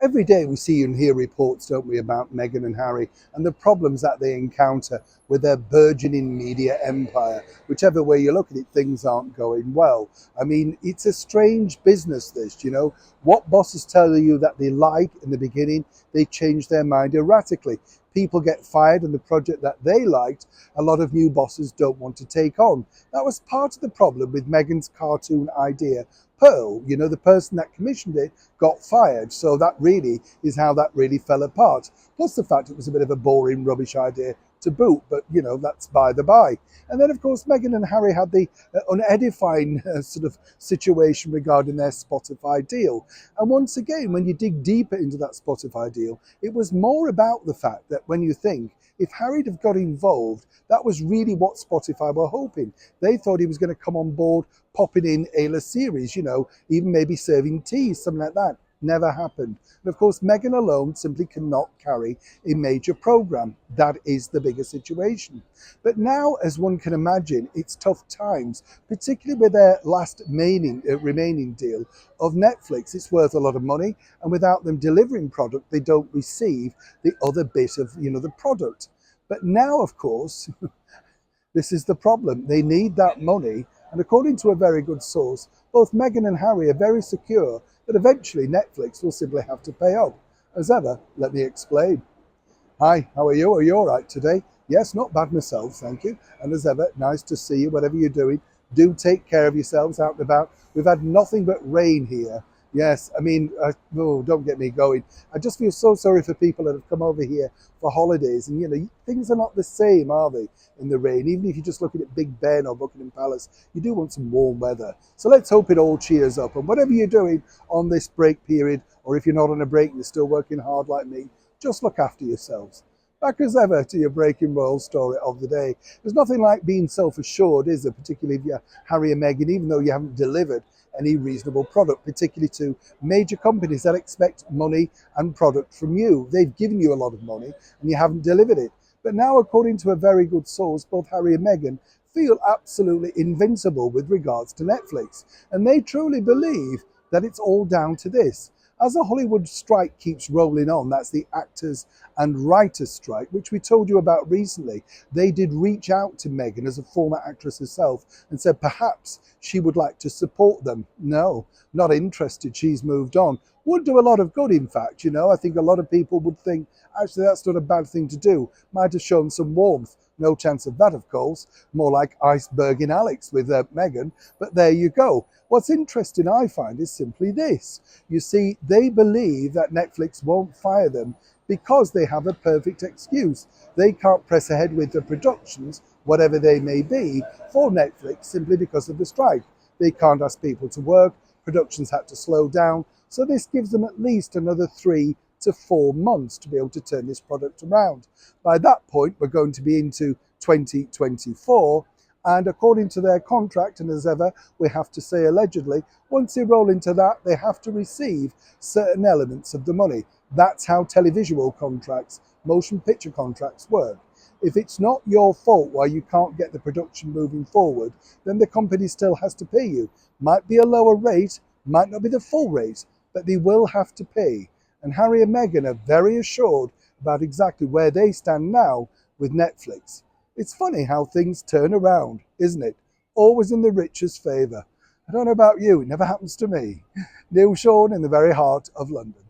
Every day we see and hear reports, don't we, about Meghan and Harry and the problems that they encounter with their burgeoning media empire. Whichever way you look at it, things aren't going well. I mean, it's a strange business, this, you know. What bosses tell you that they like in the beginning, they change their mind erratically. People get fired and the project that they liked, a lot of new bosses don't want to take on. That was part of the problem with Meghan's cartoon idea. Pearl, you know, the person that commissioned it, got fired. So that really is how that really fell apart. Plus the fact it was a bit of a boring, rubbish idea to boot, but you know, that's by the by. And then, of course, Meghan and Harry had the unedifying sort of situation regarding their Spotify deal. And once again, when you dig deeper into that Spotify deal, it was more about the fact that when you think, if Harry had got involved, that was really what Spotify were hoping. They thought he was going to come on board, popping in A-list series, you know, even maybe serving tea, something like that. Never happened. And of course, Meghan alone simply cannot carry a major program. That is the bigger situation. But now, as one can imagine, it's tough times, particularly with their last remaining deal of Netflix. It's worth a lot of money, and without them delivering product, they don't receive the other bit of, you know, the product. But now, of course, this is the problem. They need that money. And according to a very good source, both Meghan and Harry are very secure that eventually Netflix will simply have to pay up. As ever, let me explain. Hi, how are you? Are you all right today? Yes, not bad myself, thank you. And as ever, nice to see you, whatever you're doing. Do take care of yourselves out and about. We've had nothing but rain here. Yes, I mean, oh, don't get me going. I just feel so sorry for people that have come over here for holidays. And, you know, things are not the same, are they, in the rain? Even if you're just looking at Big Ben or Buckingham Palace, you do want some warm weather. So let's hope it all cheers up. And whatever you're doing on this break period, or if you're not on a break, you're still working hard like me, just look after yourselves. Back as ever to your breaking royal story of the day. There's nothing like being self-assured, is there? Particularly if you're Harry and Meghan, even though you haven't delivered any reasonable product, particularly to major companies that expect money and product from you. They've given you a lot of money and you haven't delivered it. But now, according to a very good source, both Harry and Meghan feel absolutely invincible with regards to Netflix. And they truly believe that it's all down to this. As the Hollywood strike keeps rolling on, that's the actors and writers strike, which we told you about recently, they did reach out to Meghan as a former actress herself and said perhaps she would like to support them. No, not interested. She's moved on. Would do a lot of good, in fact, you know. I think a lot of people would think, actually, that's not a bad thing to do. Might have shown some warmth. No chance of that, of course. More like iceberg in Alex with Meghan. But there you go. What's interesting, I find, is simply this. You see, they believe that Netflix won't fire them because they have a perfect excuse. They can't press ahead with the productions, whatever they may be, for Netflix simply because of the strike. They can't ask people to work. Productions had to slow down. So this gives them at least another 3 to 4 months to be able to turn this product around. By that point, we're going to be into 2024. And according to their contract, and as ever, we have to say allegedly, once they roll into that, they have to receive certain elements of the money. That's how televisual contracts, motion picture contracts work. If it's not your fault why you can't get the production moving forward, then the company still has to pay you. Might be a lower rate, might not be the full rate, but they will have to pay. And Harry and Meghan are very assured about exactly where they stand now with Netflix. It's funny how things turn around, isn't it? Always in the rich's favour. I don't know about you, it never happens to me. Neil Sean in the very heart of London.